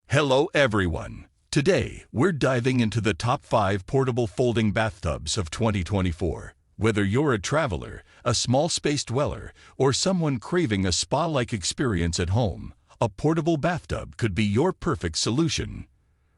Hello everyone! Today, we're diving into the top 5 portable folding bathtubs of 2024. Whether you're a traveler, a small space dweller, or someone craving a spa-like experience at home, a portable bathtub could be your perfect solution.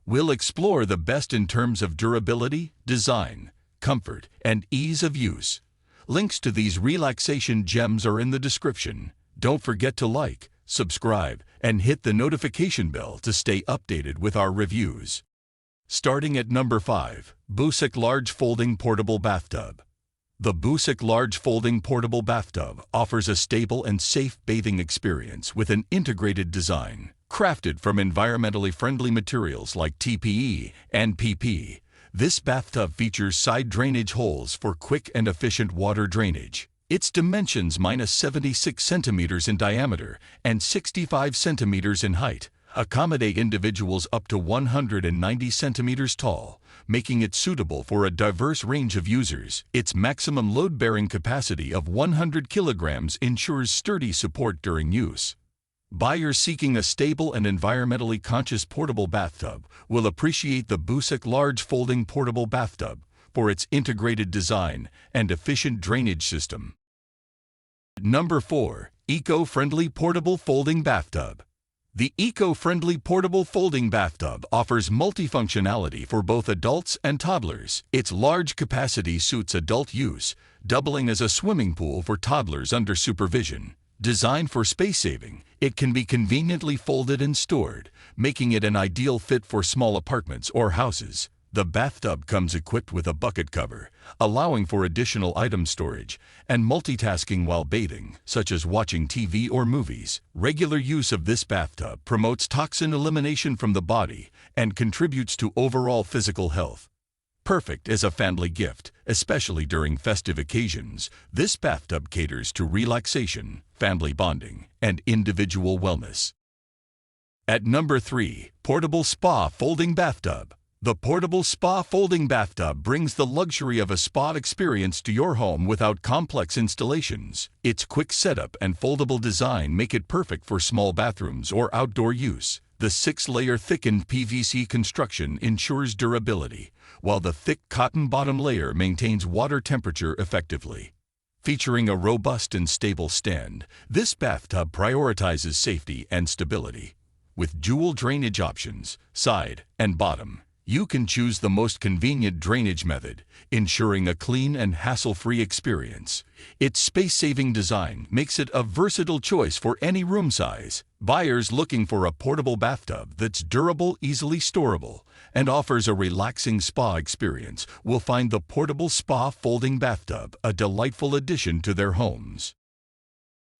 We'll explore the best in terms of durability, design, comfort, and ease of use. Links to these relaxation gems are in the description. Don't forget to like, subscribe, and hit the notification bell to stay updated with our reviews. Starting at number 5, Busick Large Folding Portable Bathtub. The Busick Large Folding Portable Bathtub offers a stable and safe bathing experience with an integrated design. Crafted from environmentally friendly materials like TPE and PP, this bathtub features side drainage holes for quick and efficient water drainage. Its dimensions -76 centimeters in diameter and 65 centimeters in height accommodate individuals up to 190 centimeters tall, making it suitable for a diverse range of users. Its maximum load-bearing capacity of 100 kilograms ensures sturdy support during use. Buyers seeking a stable and environmentally conscious portable bathtub will appreciate the Busick Large Folding Portable Bathtub for its integrated design and efficient drainage system. Number 4, Eco-Friendly Portable Folding Bathtub. The eco-friendly portable folding bathtub offers multifunctionality for both adults and toddlers. Its large capacity suits adult use, doubling as a swimming pool for toddlers under supervision. Designed for space saving, it can be conveniently folded and stored, making it an ideal fit for small apartments or houses. The bathtub comes equipped with a bucket cover, allowing for additional item storage and multitasking while bathing, such as watching TV or movies. Regular use of this bathtub promotes toxin elimination from the body and contributes to overall physical health. Perfect as a family gift, especially during festive occasions, this bathtub caters to relaxation, family bonding, and individual wellness. At number 3, Portable Spa Folding Bathtub. The portable Spa Folding Bathtub brings the luxury of a spa experience to your home without complex installations. Its quick setup and foldable design make it perfect for small bathrooms or outdoor use. The 6-layer thickened PVC construction ensures durability, while the thick cotton bottom layer maintains water temperature effectively. Featuring a robust and stable stand, this bathtub prioritizes safety and stability. With dual drainage options, side and bottom, you can choose the most convenient drainage method, ensuring a clean and hassle-free experience. Its space-saving design makes it a versatile choice for any room size. Buyers looking for a portable bathtub that's durable, easily storable, and offers a relaxing spa experience will find the portable Spa Folding Bathtub a delightful addition to their homes.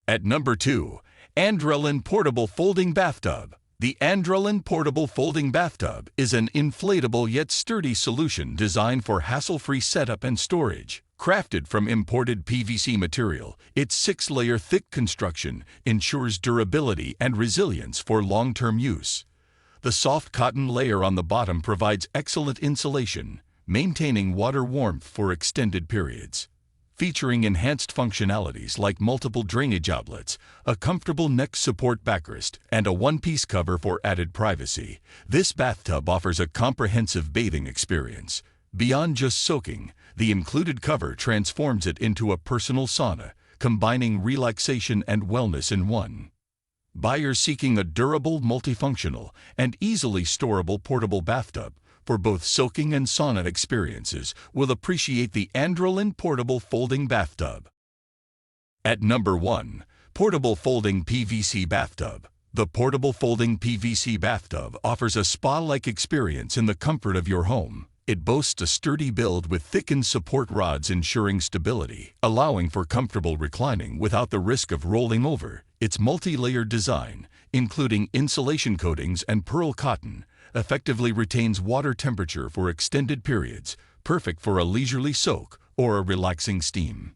At number 2, Andrelin Portable Folding Bathtub. The Andrelin Portable Folding Bathtub is an inflatable yet sturdy solution designed for hassle-free setup and storage. Crafted from imported PVC material, its 6-layer thick construction ensures durability and resilience for long-term use. The soft cotton layer on the bottom provides excellent insulation, maintaining water warmth for extended periods. Featuring enhanced functionalities like multiple drainage outlets, a comfortable neck support backrest, and a one-piece cover for added privacy, this bathtub offers a comprehensive bathing experience. Beyond just soaking, the included cover transforms it into a personal sauna, combining relaxation and wellness in one. Buyers seeking a durable, multifunctional, and easily storable portable bathtub for both soaking and sauna experiences will appreciate the Andrelin Portable Folding Bathtub. At number 1, Portable Folding PVC Bathtub. The Portable Folding PVC Bathtub offers a spa-like experience in the comfort of your home. It boasts a sturdy build with thickened support rods ensuring stability, allowing for comfortable reclining without the risk of rolling over. Its multi-layered design, including insulation coatings and pearl cotton, effectively retains water temperature for extended periods, perfect for a leisurely soak or a relaxing steam.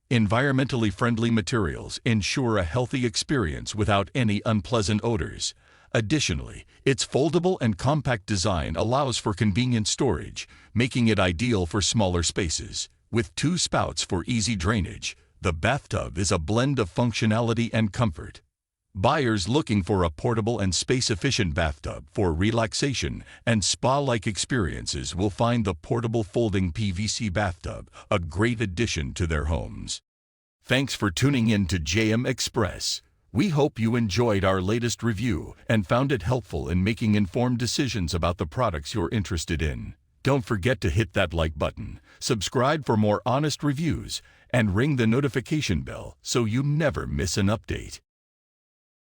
Environmentally friendly materials ensure a healthy experience without any unpleasant odors. Additionally, its foldable and compact design allows for convenient storage, making it ideal for smaller spaces. With 2 spouts for easy drainage, the bathtub is a blend of functionality and comfort. Buyers looking for a portable and space-efficient bathtub for relaxation and spa-like experiences will find the portable folding PVC bathtub a great addition to their homes. Thanks for tuning in to JM Express. We hope you enjoyed our latest review and found it helpful in making informed decisions about the products you're interested in. Don't forget to hit that like button, subscribe for more honest reviews, and ring the notification bell so you never miss an update.